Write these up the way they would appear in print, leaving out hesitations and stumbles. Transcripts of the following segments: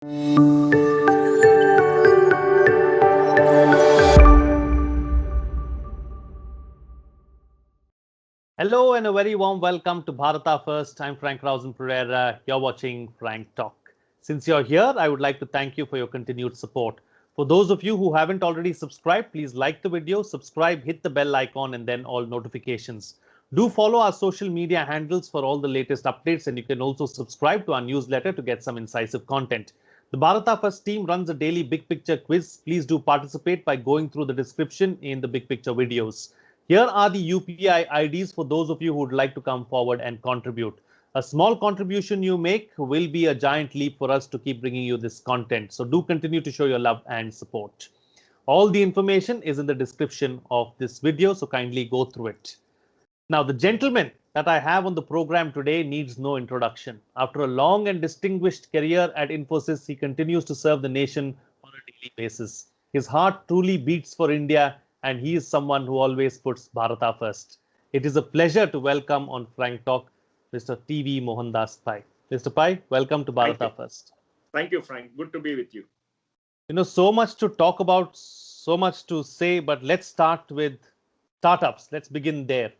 Hello and a very warm welcome to Bharata First. I'm Rausan Pereira. You're watching Frank Talk. Since you're here, I would like to thank you for your continued support. For those of you who haven't already subscribed, please like the video, subscribe, hit the bell icon, and then all notifications. Do follow our social media handles for all the latest updates, and you can also subscribe to our newsletter to get some incisive content. The Bharata First team runs a daily big picture quiz. Please do participate by going through the description in the big picture videos. Here are the UPI IDs for those of you who would like to come forward and contribute. A small contribution you make will be a giant leap for us to keep bringing you this content. So do continue to show your love and support. All the information is in the description of this video, so kindly go through it. Now, the gentleman that I have on the program today needs no introduction. After a long and distinguished career at Infosys, he continues to serve the nation on a daily basis. His heart truly beats for India, and he is someone who always puts Bharata first. It is a pleasure to welcome on Frank Talk Mr. T.V. Mohandas Pai. Mr. Pai, welcome to Bharata First. Thank you, Frank. Good to be with you. So much to talk about, so much to say, but let's start with startups. Let's begin there,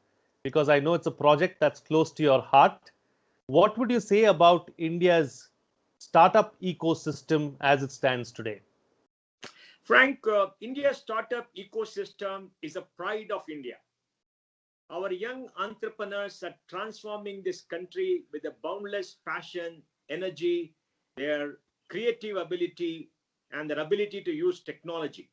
because I know it's a project that's close to your heart. What would you say about India's startup ecosystem as it stands today? Frank, India's startup ecosystem is a pride of India. Our young entrepreneurs are transforming this country with a boundless passion, energy, their creative ability, and their ability to use technology.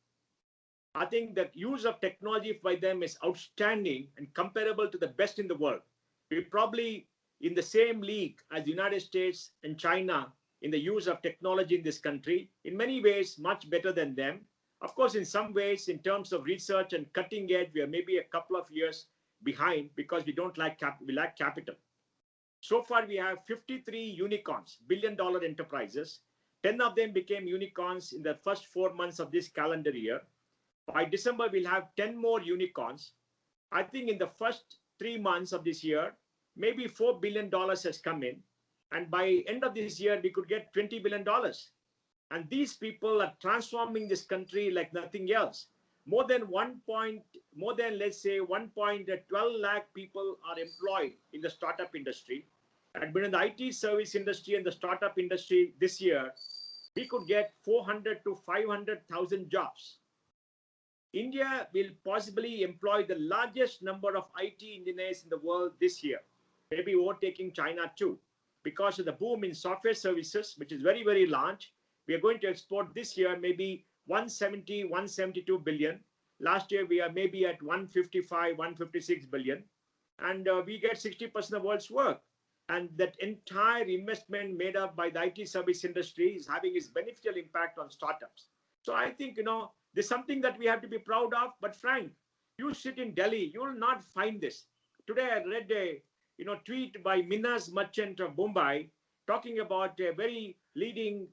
I think the use of technology by them is outstanding and comparable to the best in the world. We're probably in the same league as the United States and China in the use of technology in this country. In many ways, much better than them. Of course, in some ways, in terms of research and cutting edge, we are maybe a couple of years behind because we lack capital. So far, we have 53 unicorns, billion-dollar enterprises. 10 of them became unicorns in the first 4 months of this calendar year. By December, we'll have 10 more unicorns. I think in the first 3 months of this year, maybe $4 billion has come in. And by end of this year, we could get $20 billion. And these people are transforming this country like nothing else. More than let's say 1.12 lakh people are employed in the startup industry. And within the IT service industry and the startup industry this year, we could get 400 to 500,000 jobs. India will possibly employ the largest number of IT engineers in the world this year, maybe overtaking China too. Because of the boom in software services, which is very, very large, we are going to export this year maybe 170, 172 billion. Last year, we are maybe at 155, 156 billion. And we get 60% of the world's work. And that entire investment made up by the IT service industry is having its beneficial impact on startups. So I think, there's something that we have to be proud of. But Frank, you sit in Delhi, you will not find this. Today, I read a tweet by Minas Merchant of Mumbai talking about a very leading,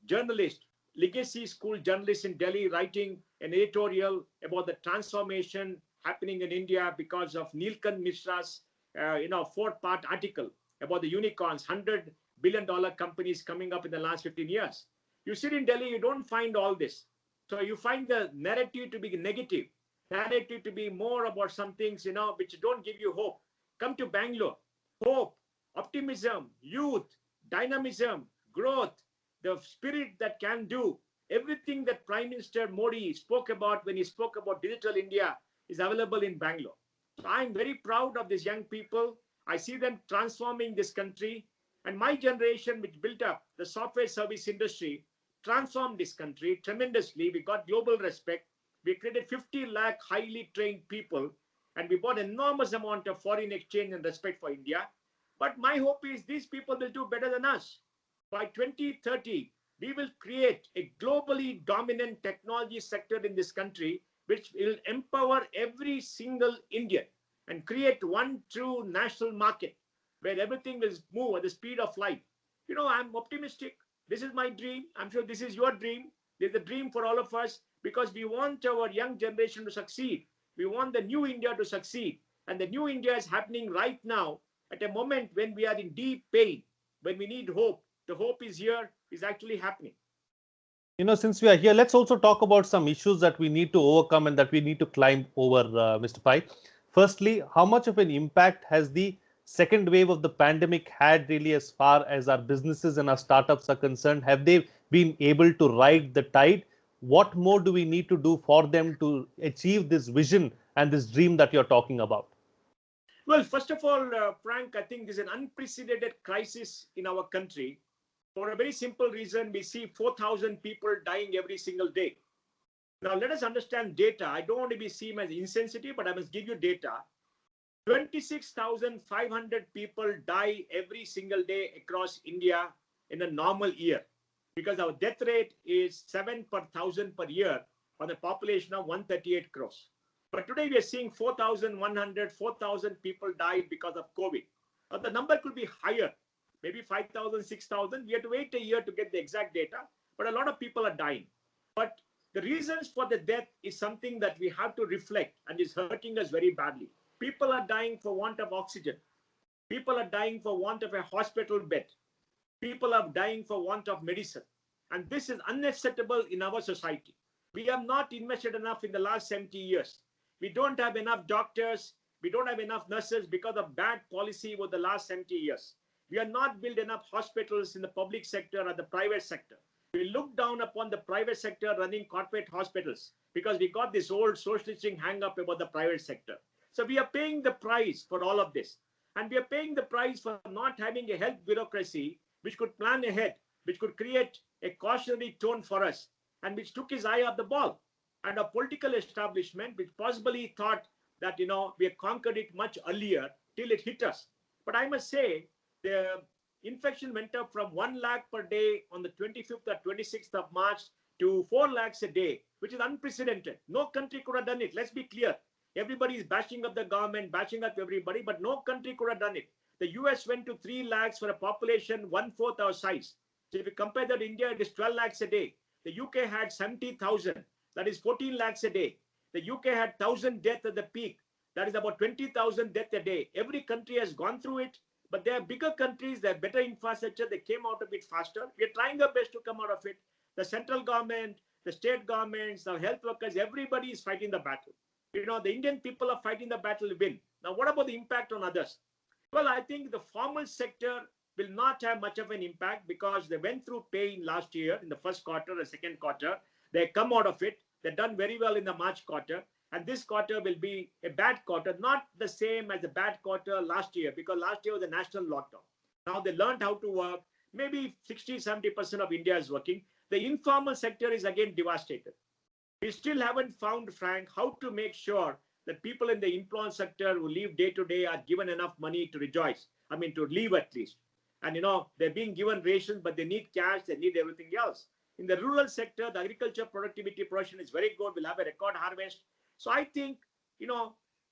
journalist, legacy school journalist in Delhi, writing an editorial about the transformation happening in India because of Nilkant Mishra's, 4-part article about the unicorns, $100 billion companies coming up in the last 15 years. You sit in Delhi, you don't find all this. So you find the narrative to be negative, narrative to be more about some things, which don't give you hope. Come to Bangalore. Hope, optimism, youth, dynamism, growth, the spirit that can do. Everything that Prime Minister Modi spoke about when he spoke about digital India is available in Bangalore. So I'm very proud of these young people. I see them transforming this country. And my generation, which built up the software service industry, transformed this country tremendously. We got global respect. We created 50 lakh highly trained people. And we bought enormous amount of foreign exchange and respect for India. But my hope is these people will do better than us. By 2030, we will create a globally dominant technology sector in this country, which will empower every single Indian and create one true national market where everything will move at the speed of light. I'm optimistic. This is my dream. I'm sure this is your dream. There's a dream for all of us because we want our young generation to succeed. We want the new India to succeed. And the new India is happening right now at a moment when we are in deep pain, when we need hope. The hope is here. is actually happening. Since we are here, let's also talk about some issues that we need to overcome and that we need to climb over, Mr. Pai. Firstly, how much of an impact has the second wave of the pandemic had really as far as our businesses and our startups are concerned? Have they been able to ride the tide? What more do we need to do for them to achieve this vision and this dream that you're talking about? Well, first of all, Frank, I think there's an unprecedented crisis in our country. For a very simple reason, we see 4,000 people dying every single day. Now, let us understand data. I don't want to be seen as insensitive, but I must give you data. 26,500 people die every single day across India in a normal year, because our death rate is 7 per thousand per year on a population of 138 crores. But today we are seeing 4,100, 4,000 people died because of COVID. Now the number could be higher, maybe 5,000, 6,000. We have to wait a year to get the exact data, but a lot of people are dying. But the reasons for the death is something that we have to reflect and is hurting us very badly. People are dying for want of oxygen. People are dying for want of a hospital bed. People are dying for want of medicine. And this is unacceptable in our society. We have not invested enough in the last 70 years. We don't have enough doctors. We don't have enough nurses because of bad policy over the last 70 years. We have not built enough hospitals in the public sector or the private sector. We look down upon the private sector running corporate hospitals because we got this old socialistic hang up about the private sector. So we are paying the price for all of this. And we are paying the price for not having a health bureaucracy which could plan ahead, which could create a cautionary tone for us, and which took his eye off the ball. And a political establishment which possibly thought that, we had conquered it much earlier till it hit us. But I must say, the infection went up from 1 lakh per day on the 25th or 26th of March to 4 lakhs a day, which is unprecedented. No country could have done it. Let's be clear. Everybody is bashing up the government, bashing up everybody, but no country could have done it. The US went to 3 lakhs for a population 1/4 our size. So if you compare that to India, it is 12 lakhs a day. The UK had 70,000. That is 14 lakhs a day. The UK had 1,000 deaths at the peak. That is about 20,000 deaths a day. Every country has gone through it, but they are bigger countries. They have better infrastructure. They came out of it faster. We are trying our best to come out of it. The central government, the state governments, the health workers, everybody is fighting the battle. The Indian people are fighting the battle to win. Now, what about the impact on others? Well, I think the formal sector will not have much of an impact because they went through pain last year in the first quarter, the second quarter. They come out of it. They've done very well in the March quarter. And this quarter will be a bad quarter, not the same as the bad quarter last year, because last year was a national lockdown. Now they learned how to work. Maybe 60, 70% of India is working. The informal sector is again devastated. We still haven't found, Frank, how to make sure that people in the employment sector who live day to day are given enough money to rejoice. I mean, to live at least. And, they're being given rations, but they need cash, they need everything else. In the rural sector, the agriculture productivity production is very good. We'll have a record harvest. So I think,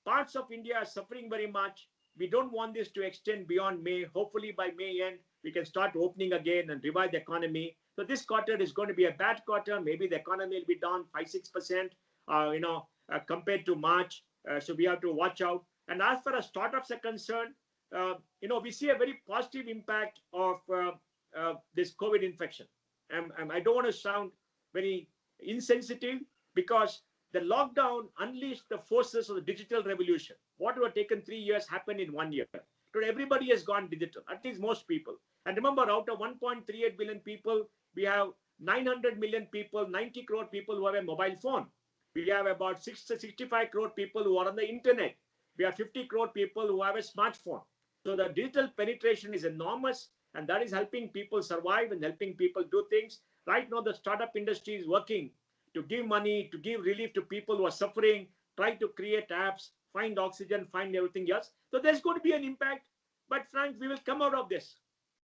parts of India are suffering very much. We don't want this to extend beyond May. Hopefully by May end, we can start opening again and revive the economy. So this quarter is going to be a bad quarter. Maybe the economy will be down 5-6%, compared to March. So we have to watch out. And as far as startups are concerned, we see a very positive impact of this COVID infection. I don't want to sound very insensitive because the lockdown unleashed the forces of the digital revolution. What would have taken 3 years happened in 1 year. Today, everybody has gone digital, at least most people. And remember, out of 1.38 billion people, we have 900 million people, 90 crore people who have a mobile phone. We have about 65 crore people who are on the internet. We have 50 crore people who have a smartphone. So the digital penetration is enormous, and that is helping people survive and helping people do things. Right now, the startup industry is working to give money, to give relief to people who are suffering, try to create apps, find oxygen, find everything else. So there's going to be an impact. But Frank, we will come out of this.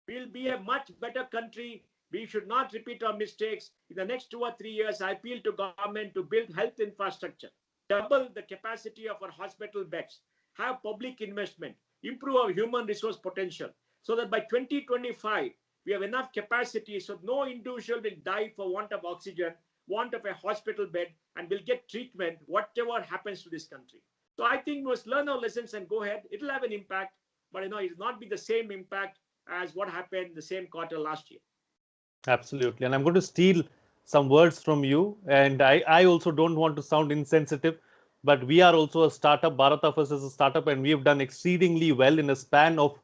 We'll be a much better country. We should not repeat our mistakes. In the next 2 or 3 years, I appeal to government to build health infrastructure, double the capacity of our hospital beds, have public investment, improve our human resource potential, so that by 2025, we have enough capacity so no individual will die for want of oxygen, want of a hospital bed, and will get treatment, whatever happens to this country. So I think we must learn our lessons and go ahead. It'll have an impact, but it will not be the same impact as what happened the same quarter last year. Absolutely. And I'm going to steal some words from you. And I also don't want to sound insensitive, but we are also a startup. Bharata First is a startup, and we have done exceedingly well in a span of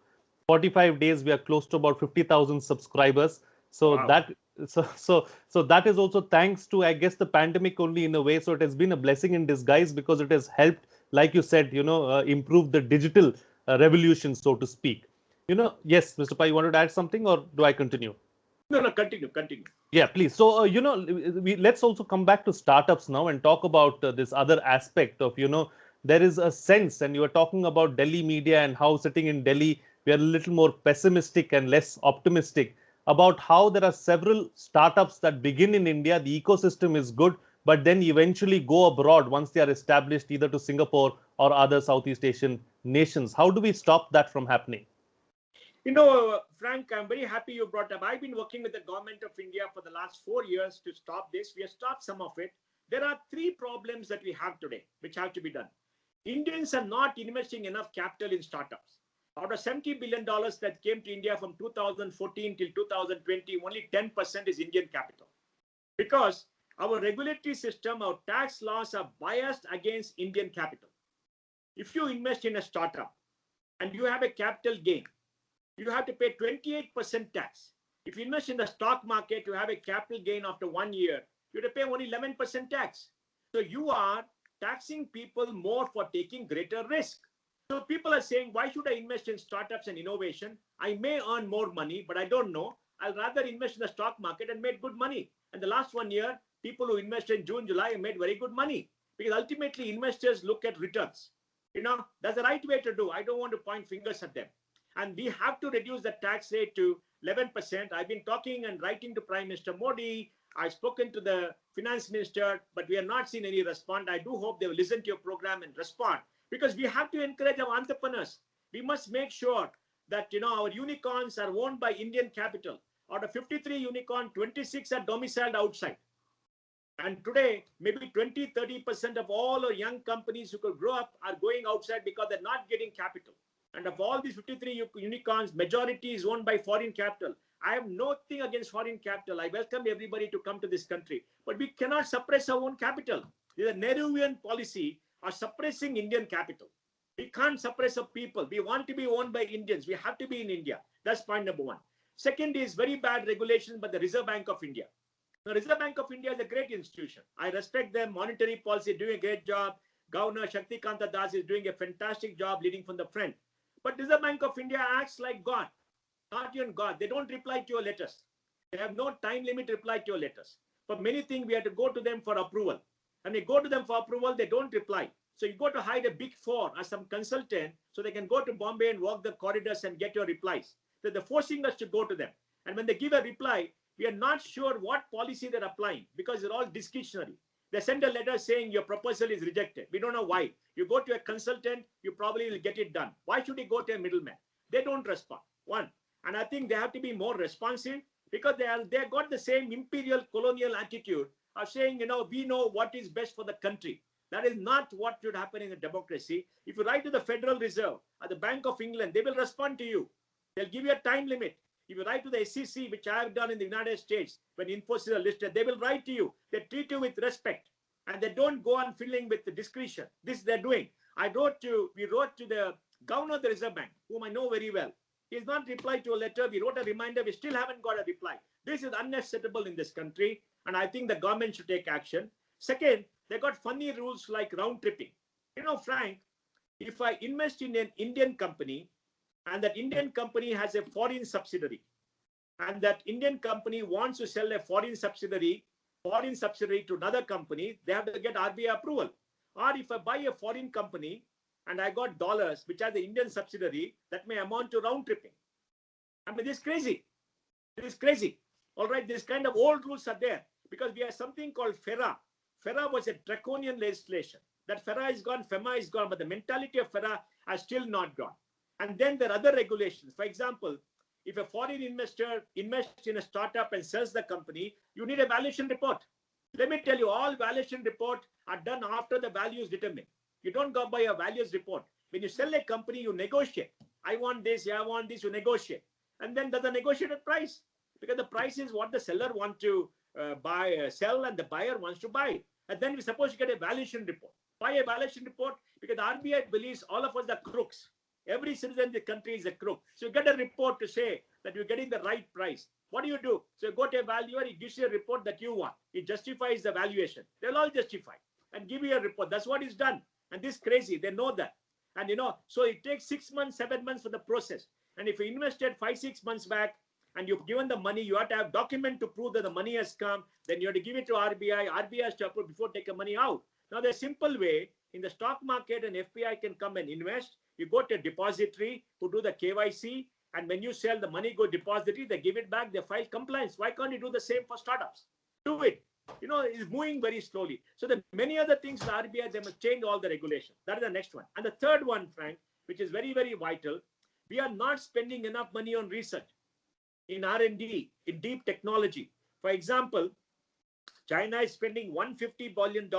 45 days. We are close to about 50,000 subscribers. So Wow. so that is also thanks to, I guess, the pandemic only in a way. So it has been a blessing in disguise because it has helped, like you said, improve the digital revolution, so to speak. Yes, Mr. Pai, you wanted to add something, or do I continue? No, no, continue, continue. Yeah, please. So, let's also come back to startups now and talk about this other aspect of, there is a sense, and you were talking about Delhi media and how sitting in Delhi, we are a little more pessimistic and less optimistic about how there are several startups that begin in India. The ecosystem is good, but then eventually go abroad once they are established either to Singapore or other Southeast Asian nations. How do we stop that from happening? Frank, I'm very happy you brought up. I've been working with the government of India for the last 4 years to stop this. We have stopped some of it. There are three problems that we have today, which have to be done. Indians are not investing enough capital in startups. Out of $70 billion that came to India from 2014 till 2020, only 10% is Indian capital. Because our regulatory system, our tax laws are biased against Indian capital. If you invest in a startup and you have a capital gain, you have to pay 28% tax. If you invest in the stock market, you have a capital gain after 1 year, you have to pay only 11% tax. So you are taxing people more for taking greater risk. So people are saying, why should I invest in startups and innovation? I may earn more money, but I don't know. I'll rather invest in the stock market and make good money. And the last 1 year, people who invested in June, July made very good money because ultimately investors look at returns. That's the right way to do. I don't want to point fingers at them. And we have to reduce the tax rate to 11%. I've been talking and writing to Prime Minister Modi. I've spoken to the finance minister, but we have not seen any response. I do hope they will listen to your program and respond because we have to encourage our entrepreneurs. We must make sure that our unicorns are owned by Indian capital. Out of 53 unicorns, 26 are domiciled outside. And today, maybe 20-30% of all our young companies who could grow up are going outside because they're not getting capital. And of all these 53 unicorns, majority is owned by foreign capital. I have nothing against foreign capital. I welcome everybody to come to this country. But we cannot suppress our own capital. There's a Nehruvian policy of suppressing Indian capital. We can't suppress our people. We want to be owned by Indians. We have to be in India. That's point number one. Second is very bad regulation by the Reserve Bank of India. The Reserve Bank of India is a great institution. I respect them. Monetary policy doing a great job. Governor Shaktikanta Das is doing a fantastic job leading from the front. But Reserve Bank of India acts like God, not even God. They don't reply to your letters. They have no time limit to reply to your letters. For many things, we have to go to them for approval. And we go to them for approval, they don't reply. So you got to hire a big four or some consultant so they can go to Bombay and walk the corridors and get your replies. So they're forcing us to go to them. And when they give a reply, we are not sure what policy they're applying because they're all discretionary. They send a letter saying your proposal is rejected. We don't know why. You go to a consultant, you probably will get it done. Why should you go to a middleman? They don't respond. One. And I think they have to be more responsive because they got the same imperial colonial attitude of saying, we know what is best for the country. That is not what should happen in a democracy. If you write to the Federal Reserve or the Bank of England, they will respond to you. They'll give you a time limit. If you write to the SEC, which I have done in the United States, when Infosys are listed, they will write to you. They treat you with respect. And they don't go on filling with the discretion. This they're doing. We wrote to the governor of the Reserve Bank, whom I know very well. He has not replied to a letter. We wrote a reminder. We still haven't got a reply. This is unacceptable in this country. And I think the government should take action. Second, they got funny rules like round tripping. Frank, if I invest in an Indian company and that Indian company has a foreign subsidiary and that Indian company wants to sell a foreign subsidiary to another company, they have to get RBI approval. Or if I buy a foreign company and I got dollars, which has the Indian subsidiary, that may amount to round tripping. I mean, this is crazy. This is crazy. All right, this kind of old rules are there because we have something called FERA. FERA was a draconian legislation. That FERA is gone, FEMA is gone, but the mentality of FERA has still not gone. And then there are other regulations. For example, if a foreign investor invests in a startup and sells the company, you need a valuation report. Let me tell you, all valuation reports are done after the value is determined. You don't go by a values report. When you sell a company, you negotiate. I want this, I want this, you negotiate. And then there's a negotiated price. because the price is what the seller wants to sell, and the buyer wants to buy. And then we're supposed to get a valuation report. Why a valuation report? Because the RBI believes all of us are crooks. Every citizen in the country is a crook. So you get a report to say that you're getting the right price. What do? So you go to a valuer, he gives you a report that you want. It justifies the valuation. They'll all justify and give you a report. That's what is done. And this is crazy. They know that. And so it takes 6 months, 7 months for the process. And if you invested 5-6 months back and you've given the money, you have to have document to prove that the money has come. Then you have to give it to RBI. RBI has to approve before taking money out. Now, there's a simple way. In the stock market, an FPI can come and invest. You go to a depository who do the KYC, and when you sell, the money go depository, they give it back, they file compliance. Why can't you do the same for startups? Do it. It's moving very slowly. So there are many other things the RBI, they must change all the regulation. That is the next one. And the third one, Frank, which is very, very vital, we are not spending enough money on research, in R&D, in deep technology. For example, China is spending $150 billion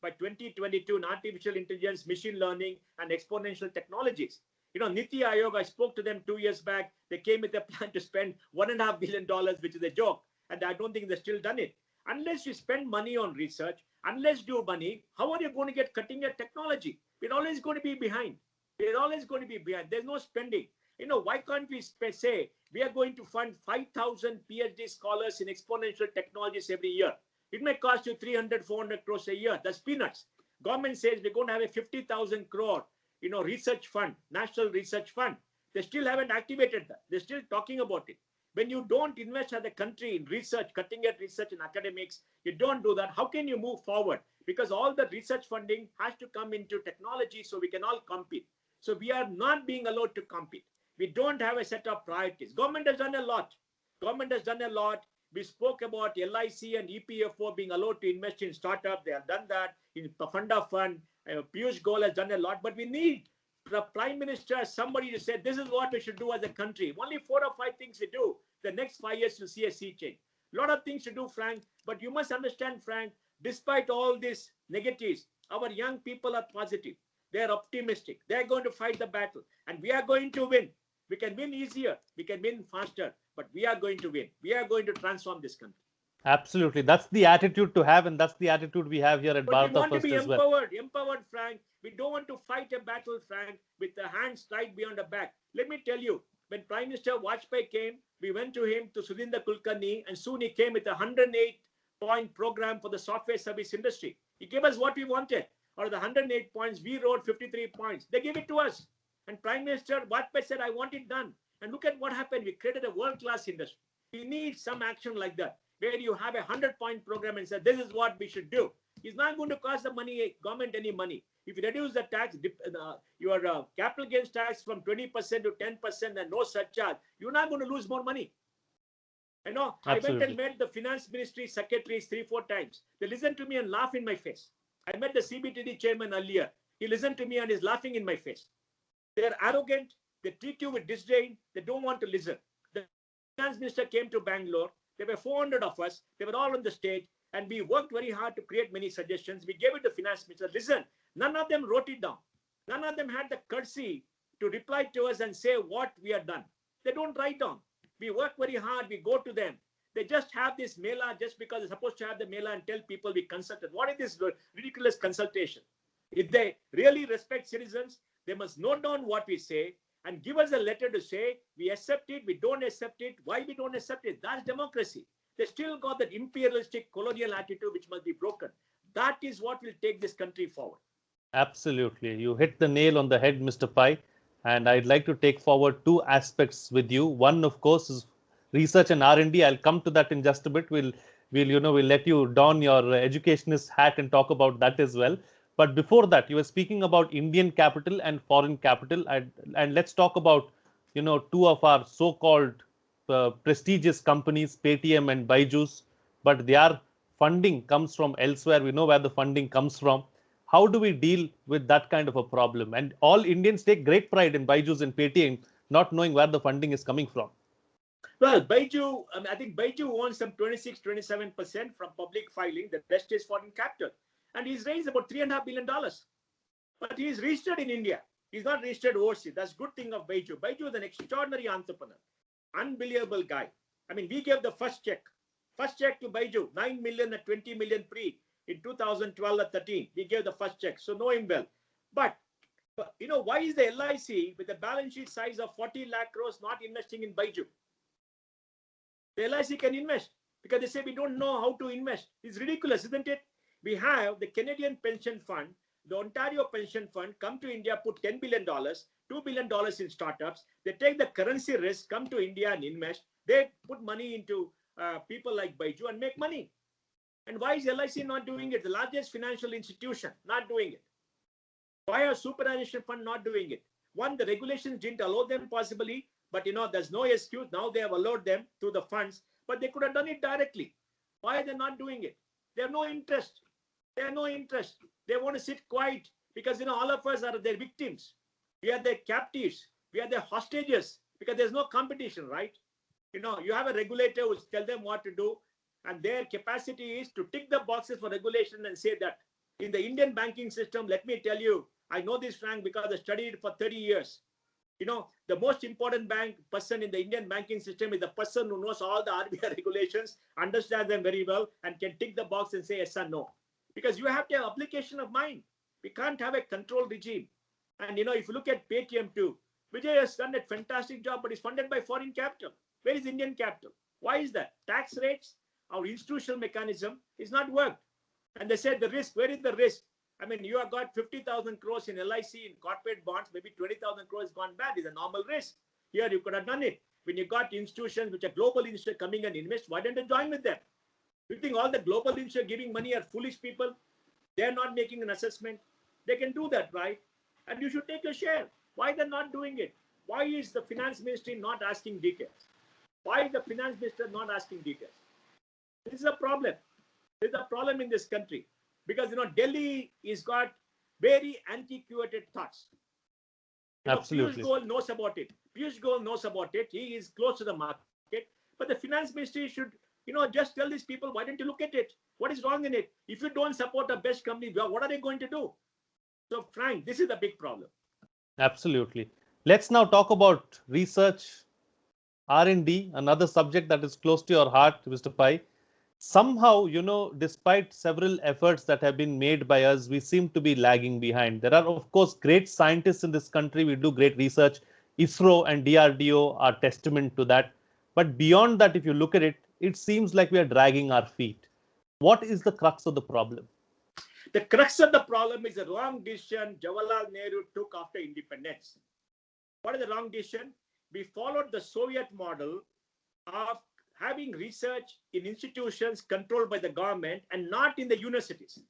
by 2022 in artificial intelligence, machine learning, and exponential technologies. Niti Aayog, I spoke to them 2 years back. They came with a plan to spend $1.5 billion, which is a joke. And I don't think they've still done it. Unless you spend money on research, unless you do money, how are you going to get cutting-edge technology? We're always going to be behind. We're always going to be behind. There's no spending. Why can't we say we are going to fund 5,000 PhD scholars in exponential technologies every year? It may cost you 300, 400 crores a year. That's peanuts. Government says we're going to have a 50,000 crore, research fund, national research fund. They still haven't activated that. They're still talking about it. When you don't invest as a country in research, cutting-edge research in academics, you don't do that. How can you move forward? Because all the research funding has to come into technology so we can all compete. So we are not being allowed to compete. We don't have a set of priorities. Government has done a lot. We spoke about LIC and EPFO being allowed to invest in startups. They have done that. In Funda Fund, Piyush Goyal has done a lot. But we need the Prime Minister, somebody to say, this is what we should do as a country. Only 4 or 5 things we do. The next 5 years, you'll see a sea change. A lot of things to do, Frank. But you must understand, Frank, despite all these negatives, our young people are positive. They are optimistic. They are going to fight the battle. And we are going to win. We can win easier. We can win faster. But we are going to win. We are going to transform this country. Absolutely. That's the attitude to have, and that's the attitude we have here at But Bharata we want to First be as well. empowered, Frank. We don't want to fight a battle, Frank, with the hands tied behind the back. Let me tell you, when Prime Minister Vajpayee came, we went to him, to Sudhindra Kulkarni, and soon he came with a 108-point program for the software service industry. He gave us what we wanted. Out of the 108 points, we wrote 53 points. They gave it to us. And Prime Minister Vajpayee said, I want it done. And look at what happened. We created a world-class industry. We need some action like that, where you have a 100-point program and say, this is what we should do. It's not going to cost the government any money. If you reduce the tax, your capital gains tax from 20% to 10% and no surcharge, you're not going to lose more money. Absolutely. I went and met the finance ministry secretaries 3-4 times. They listened to me and laugh in my face. I met the CBTD chairman earlier. He listened to me and is laughing in my face. They're arrogant. They treat you with disdain. They don't want to listen. The finance minister came to Bangalore. There were 400 of us. They were all on the stage. And we worked very hard to create many suggestions. We gave it to finance minister. Listen, none of them wrote it down. None of them had the courtesy to reply to us and say what we have done. They don't write down. We work very hard. We go to them. They just have this mela just because they're supposed to have the mela and tell people we consulted. What is this ridiculous consultation? If they really respect citizens, they must note down what we say and give us a letter to say we accept it, we don't accept it, why we don't accept it. That's democracy. They still got that imperialistic colonial attitude which must be broken. That is what will take this country forward. Absolutely. You hit the nail on the head, Mr. Pai. And I'd like to take forward 2 aspects with you. One, of course, is research and R&D. I'll come to that in just a bit. We'll let you don your educationist hat and talk about that as well. But before that, you were speaking about Indian capital and foreign capital. And let's talk about, 2 of our so-called prestigious companies, Paytm and Byju's. But their funding comes from elsewhere. We know where the funding comes from. How do we deal with that kind of a problem? And all Indians take great pride in Byju's and Paytm, not knowing where the funding is coming from. Well, Byju, I think Byju won some 26-27% from public filing. The rest is foreign capital. And he's raised about $3.5 billion. But he's registered in India. He's not registered overseas. That's a good thing of Byju. Byju is an extraordinary entrepreneur. Unbelievable guy. I mean, we gave the first check to Baiju, 9 million and 20 million free in 2012 or 13. We gave the first check. So know him well. But why is the LIC with a balance sheet size of 40 lakh crores not investing in Baiju? The LIC can invest because they say we don't know how to invest. It's ridiculous, isn't it? We have the Canadian Pension Fund, the Ontario Pension Fund come to India, put $10 billion, $2 billion in startups. They take the currency risk, come to India and invest. They put money into people like Baiju and make money. And why is LIC not doing it? The largest financial institution not doing it. Why are superannuation fund not doing it? One, the regulations didn't allow them possibly, but there's no excuse. Now they have allowed them through the funds, but they could have done it directly. Why are they not doing it? They have no interest. They have no interest. They want to sit quiet because all of us are their victims. We are their captives. We are their hostages because there's no competition, right? You have a regulator who tell them what to do, and their capacity is to tick the boxes for regulation and say that. In the Indian banking system, let me tell you, I know this, Frank, because I studied it for 30 years. The most important person in the Indian banking system is the person who knows all the RBI regulations, understands them very well, and can tick the box and say yes or no. Because you have to have application of mind. We can't have a control regime. And if you look at Paytm too, Vijay has done a fantastic job, but is funded by foreign capital. Where is Indian capital? Why is that? Tax rates, our institutional mechanism is not worked. And they said the risk, where is the risk? I mean, you have got 50,000 crores in LIC, in corporate bonds, maybe 20,000 crores gone bad is a normal risk. Here, you could have done it. When you got institutions which are global institutions coming and invest, why don't you join with them? You think all the global institutions giving money are foolish people? They're not making an assessment. They can do that, right? And you should take a share. Why they're not doing it? Why is the finance ministry not asking details? Why is the finance minister not asking details? This is a problem. There's a problem in this country because Delhi has got very antiquated thoughts. Absolutely. Piyush Goyal knows about it. He is close to the market. But the finance ministry should, just tell these people, why don't you look at it? What is wrong in it? If you don't support a best company, what are they going to do? So, Frank, this is the big problem. Absolutely. Let's now talk about research, R&D, another subject that is close to your heart, Mr. Pai. Somehow, despite several efforts that have been made by us, we seem to be lagging behind. There are, of course, great scientists in this country. We do great research. ISRO and DRDO are testament to that. But beyond that, if you look at it, it seems like we are dragging our feet. What is the crux of the problem? The crux of the problem is the wrong decision Jawaharlal Nehru took after independence. What is the wrong decision? We followed the Soviet model of having research in institutions controlled by the government and not in the universities.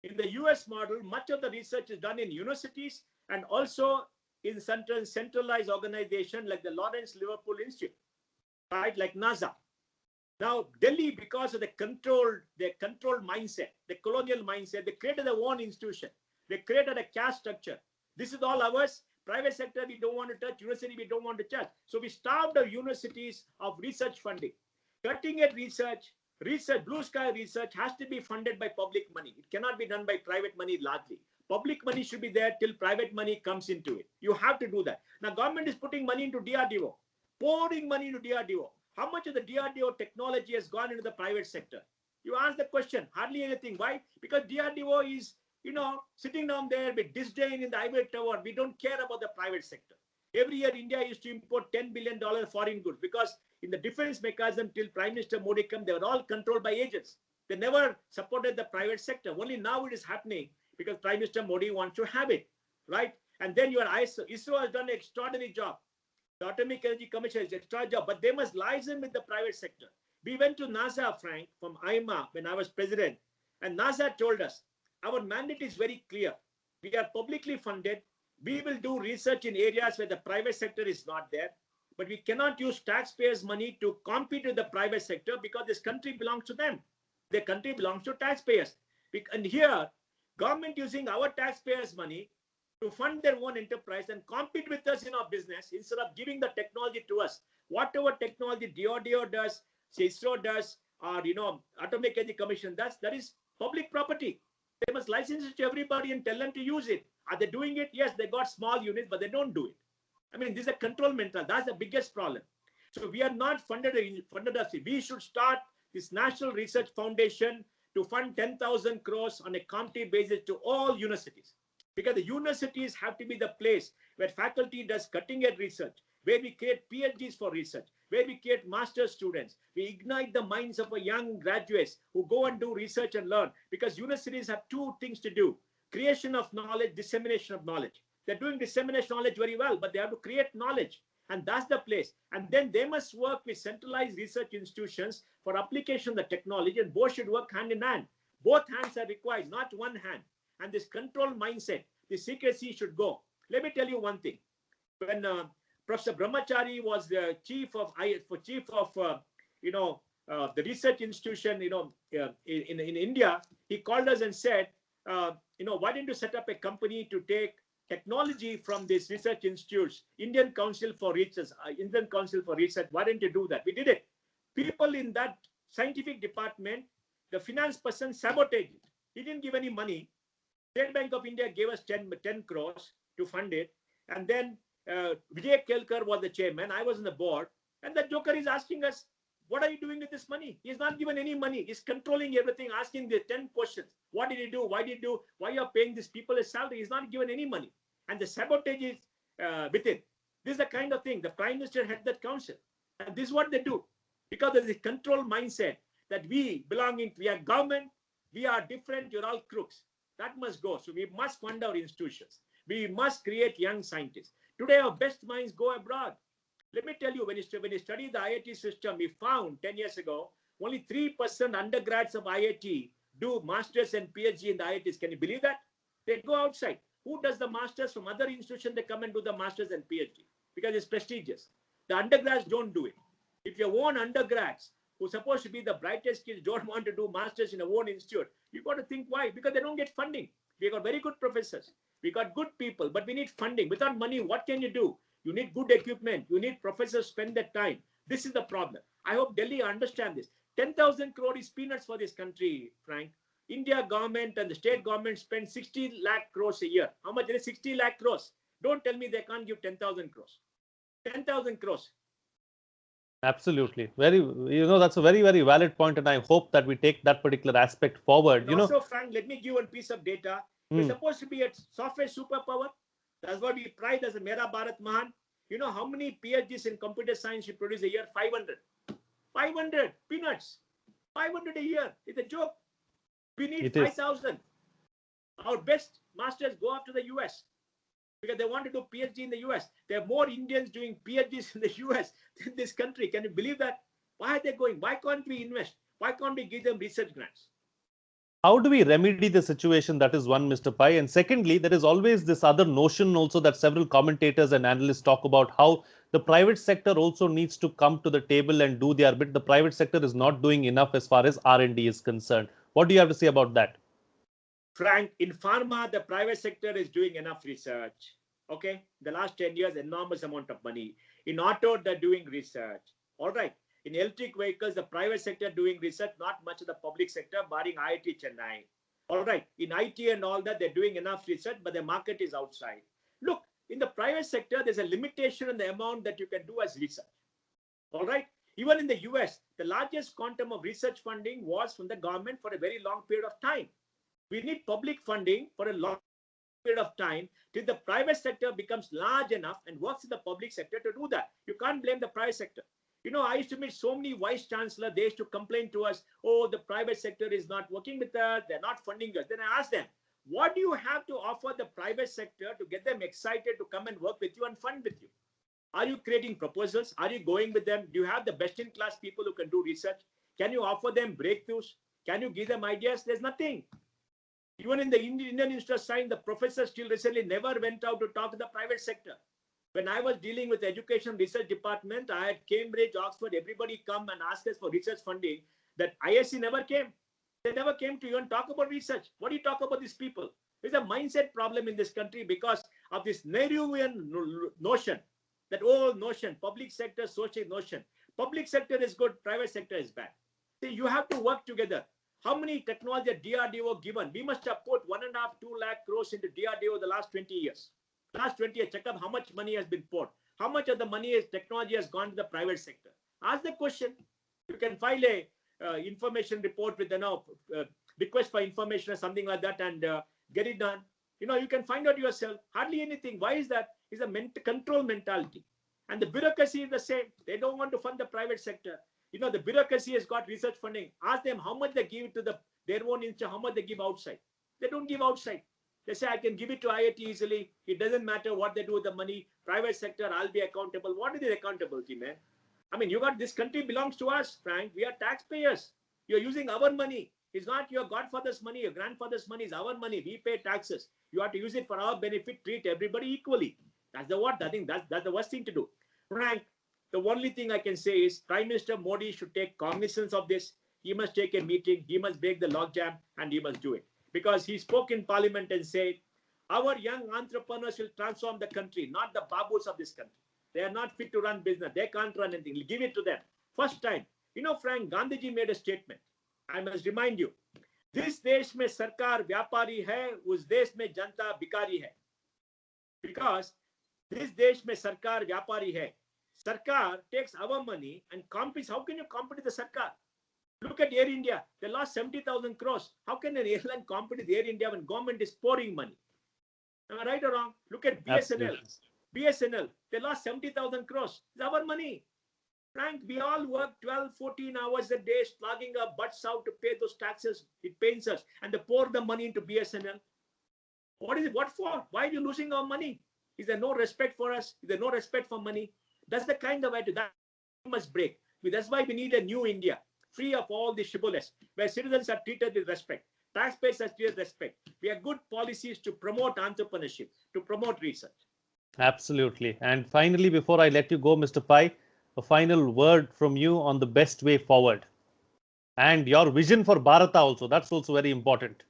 In the US model, much of the research is done in universities and also in centralized organizations like the Lawrence Liverpool Institute, right? Like NASA. Now, Delhi, because of the controlled mindset, the colonial mindset, they created their own institution. They created a caste structure. This is all ours. Private sector, we don't want to touch. University, we don't want to touch. So we starved our universities of research funding. Cutting edge research, blue sky research has to be funded by public money. It cannot be done by private money largely. Public money should be there till private money comes into it. You have to do that. Now, government is putting money into DRDO, pouring money into DRDO. How much of the DRDO technology has gone into the private sector? You ask the question, hardly anything. Why? Because DRDO is sitting down there with disdain in the ivory tower. We don't care about the private sector. Every year, India used to import $10 billion foreign goods because in the defense mechanism till Prime Minister Modi came, they were all controlled by agents. They never supported the private sector. Only now it is happening because Prime Minister Modi wants to have it, right? And then your ISRO has done an extraordinary job. The Atomic Energy Commission is an extra job, but they must liaison with the private sector. We went to NASA, Frank, from IMA when I was president, and NASA told us, our mandate is very clear. We are publicly funded. We will do research in areas where the private sector is not there. But we cannot use taxpayers' money to compete with the private sector because this country belongs to them. The country belongs to taxpayers. And here, government using our taxpayers' money to fund their own enterprise and compete with us in our business instead of giving the technology to us. Whatever technology DRDO does, ISRO does, or Atomic Energy Commission does, that is public property. They must license it to everybody and tell them to use it. Are they doing it? Yes, they got small units, but they don't do it. I mean, this is a control mental. That's the biggest problem. So we are not funded. We should start this National Research Foundation to fund 10,000 crores on a competitive basis to all universities. Because the universities have to be the place where faculty does cutting-edge research, where we create PhDs for research, where we create master's students. We ignite the minds of our young graduates who go and do research and learn. Because universities have two things to do: creation of knowledge, dissemination of knowledge. They're doing dissemination knowledge very well, but they have to create knowledge. And that's the place. And then they must work with centralized research institutions for application of the technology, and both should work hand in hand. Both hands are required, not one hand. And this control mindset, the secrecy should go. Let me tell you one thing. When Professor Brahmachari was the chief of the research institution, in India, he called us and said, why didn't you set up a company to take technology from these research institutes, Indian Council for Research, why didn't you do that? We did it. People in that scientific department, the finance person sabotaged it. He didn't give any money. State Bank of India gave us 10 crores to fund it. And then Vijay Kelkar was the chairman. I was on the board. And the joker is asking us, what are you doing with this money? He's not given any money. He's controlling everything, asking the 10 questions. What did he do? Why did he do? Why are you paying these people a salary? He's not given any money. And the sabotage is within. This is the kind of thing. The Prime Minister had that council. And this is what they do. Because there's a control mindset that we are government, we are different, you're all crooks. That must go. So we must fund our institutions. We must create young scientists. Today, our best minds go abroad. Let me tell you, when you study the IIT system, we found 10 years ago, only 3% undergrads of IIT do masters and PhD in the IITs. Can you believe that? They go outside. Who does the masters? From other institutions, they come and do the masters and PhD because it's prestigious. The undergrads don't do it. If your own undergrads, who are supposed to be the brightest kids, don't want to do masters in a own institute, you've got to think why. Because they don't get funding. We got very good professors. We got good people, but we need funding. Without money, what can you do? You need good equipment. You need professors spend that time. This is the problem. I hope Delhi understand this. 10,000 crore is peanuts for this country, Frank. India government and the state government spend 60 lakh crores a year. How much is it? 60 lakh crores. Don't tell me they can't give 10,000 crores. 10,000 crores. Absolutely. That's a very, very valid point, and I hope that we take that particular aspect forward. And also, Frank, let me give one piece of data. We're supposed to be a software superpower. That's what we pride as a Mera Bharat Mahan. You know how many PhDs in computer science you produce a year? 500. 500 peanuts. 500 a year. It's a joke. We need 5,000. Our best masters go up to the US because they want to do PhD in the US. There are more Indians doing PhDs in the US than this country. Can you believe that? Why are they going? Why can't we invest? Why can't we give them research grants? How do we remedy the situation? That is one, Mr. Pai. And secondly, there is always this other notion also that several commentators and analysts talk about, how the private sector also needs to come to the table and do their bit. The private sector is not doing enough as far as R&D is concerned. What do you have to say about that? Frank, in pharma, the private sector is doing enough research. Okay, the last 10 years, enormous amount of money. In auto, they're doing research. All right. In electric vehicles, the private sector doing research, not much of the public sector, barring IIT Chennai. All right. In IT and all that, they're doing enough research, but the market is outside. Look, in the private sector, there's a limitation on the amount that you can do as research. All right. Even in the US, the largest quantum of research funding was from the government for a very long period of time. We need public funding for a long period of time till the private sector becomes large enough and works in the public sector to do that. You can't blame the private sector. You know, I used to meet so many vice chancellors. They used to complain to us, oh, the private sector is not working with us. They're not funding us. Then I asked them, what do you have to offer the private sector to get them excited to come and work with you and fund with you? Are you creating proposals? Are you going with them? Do you have the best-in-class people who can do research? Can you offer them breakthroughs? Can you give them ideas? There's nothing. Even in the Indian Institute of Science, the professors still recently never went out to talk to the private sector. When I was dealing with the education research department, I had Cambridge, Oxford, everybody come and ask us for research funding. That ISC never came. They never came to even talk about research. What do you talk about these people? There's a mindset problem in this country because of this Nehruvian notion, that old notion, public sector, social notion. Public sector is good, private sector is bad. See, you have to work together. How many technology at DRDO given? We must have put 1.5, 2 lakh crores into DRDO the last 20 years. Last 20 years, check up how much money has been poured. How much of the money is technology has gone to the private sector? Ask the question. You can file a information report with request for information or something like that and get it done. You can find out yourself. Hardly anything. Why is that? It's a control mentality. And the bureaucracy is the same. They don't want to fund the private sector. The bureaucracy has got research funding. Ask them how much they give to their own institute, how much they give outside. They don't give outside. They say, I can give it to IIT easily. It doesn't matter what they do with the money. Private sector, I'll be accountable. What is the accountability, man? I mean, this country belongs to us, Frank. We are taxpayers. You're using our money. It's not your godfather's money, your grandfather's money. It's our money. We pay taxes. You have to use it for our benefit. Treat everybody equally. That's the what? I think that's the worst thing to do. Frank, the only thing I can say is Prime Minister Modi should take cognizance of this. He must take a meeting. He must break the logjam and he must do it. Because he spoke in parliament and said, our young entrepreneurs will transform the country, not the babus of this country. They are not fit to run business. They can't run anything. We'll give it to them. First time. Frank, Gandhiji made a statement. I must remind you. This desh mein sarkar vyapari hai, us desh mein janta bikari hai. Because this desh mein sarkar vyapari hai. Sarkar takes our money and competes. How can you compete with the sarkar? Look at Air India. They lost 70,000 crores. How can an airline compete with Air India when government is pouring money? Am I right or wrong? Look at BSNL. Absolutely. BSNL, they lost 70,000 crores. It's our money. Frank, we all work 12, 14 hours a day, slugging our butts out to pay those taxes. It pains us. And they pour the money into BSNL. What is it? What for? Why are you losing our money? Is there no respect for us? Is there no respect for money? That's the kind of attitude that we must break. That's why we need a new India, free of all the shibboleths, where citizens are treated with respect. Taxpayers are treated with respect. We have good policies to promote entrepreneurship, to promote research. Absolutely. And finally, before I let you go, Mr. Pai, a final word from you on the best way forward and your vision for Bharata also. That's also very important.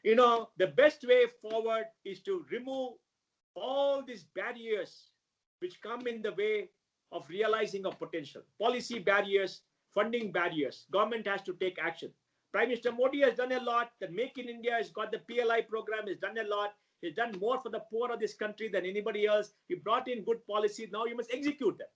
The best way forward is to remove all these barriers which come in the way of realizing our potential. Policy barriers, funding barriers. Government has to take action. Prime Minister Modi has done a lot. The Make in India has got the PLI program, has done a lot. He's done more for the poor of this country than anybody else. He brought in good policies. Now you must execute them.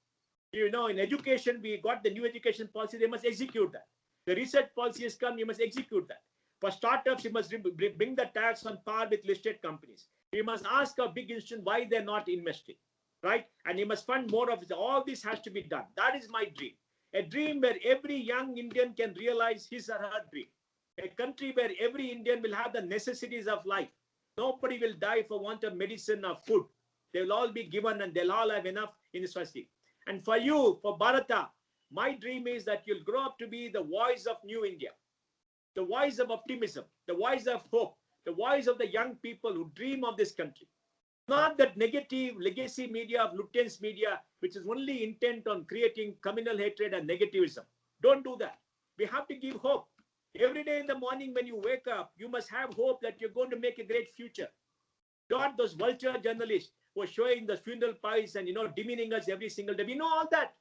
In education, we got the new education policy. They must execute that. The research policy has come. You must execute that. For startups, you must bring the tax on par with listed companies. You must ask a big institution why they're not investing, right? And you must fund more of it. All this has to be done. That is my dream. A dream where every young Indian can realize his or her dream. A country where every Indian will have the necessities of life. Nobody will die for want of medicine or food. They will all be given and they'll all have enough in this society. And for you, for Bharata, my dream is that you'll grow up to be the voice of new India, the voice of optimism, the voice of hope, the voice of the young people who dream of this country. Not that negative legacy media of Lutyens media, which is only intent on creating communal hatred and negativism. Don't do that. We have to give hope. Every day in the morning when you wake up, you must have hope that you're going to make a great future. Not those vulture journalists who are showing the funeral pies and, demeaning us every single day. We know all that.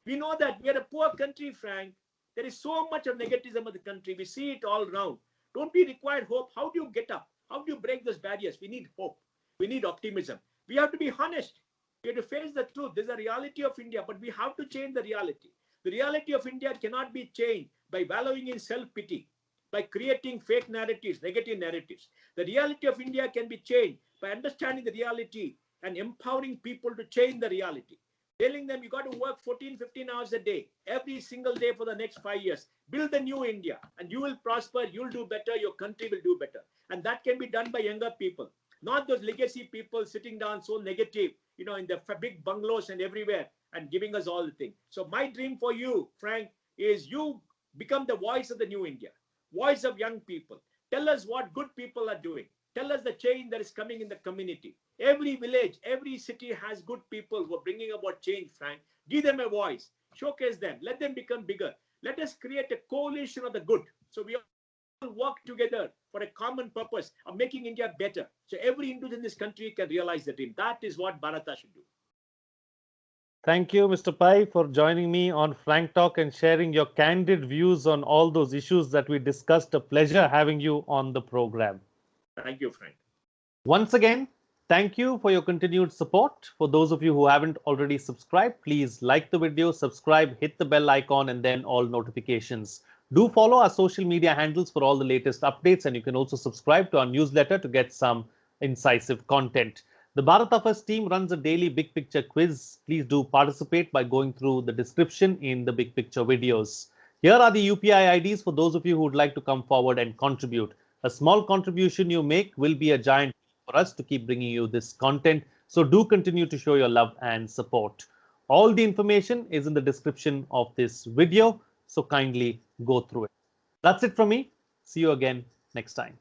We know that. We are a poor country, Frank. There is so much of negativism of the country. We see it all around. Don't we require hope? How do you get up? How do you break those barriers? We need hope. We need optimism. We have to be honest. We have to face the truth. There's a reality of India, but we have to change the reality. The reality of India cannot be changed by wallowing in self-pity, by creating fake narratives, negative narratives. The reality of India can be changed by understanding the reality and empowering people to change the reality. Telling them you got to work 14, 15 hours a day, every single day for the next 5 years. Build the new India and you will prosper, you'll do better, your country will do better. And that can be done by younger people, not those legacy people sitting down so negative, in the big bungalows and everywhere and giving us all the things. So my dream for you, Frank, is you become the voice of the new India, voice of young people. Tell us what good people are doing. Tell us the change that is coming in the community. Every village, every city has good people who are bringing about change, Frank. Give them a voice. Showcase them. Let them become bigger. Let us create a coalition of the good. So we all work together for a common purpose of making India better. So every individual in this country can realize the dream. That is what Bharata should do. Thank you, Mr. Pai, for joining me on Frank Talk and sharing your candid views on all those issues that we discussed. A pleasure having you on the program. Thank you, Frank. Once again, Thank you for your continued support. For those of you who haven't already subscribed, please like the video, subscribe, hit the bell icon, and then all notifications. Do follow our social media handles for all the latest updates, and you can also subscribe to our newsletter to get some incisive content. The Bharata First team runs a daily big picture quiz. Please do participate by going through the description in the big picture videos. Here are the UPI IDs for those of you who would like to come forward and contribute. A small contribution you make will be a giant for us to keep bringing you this content. So do continue to show your love and support. All the information is in the description of this video. So kindly go through it. That's it from me. See you again next time.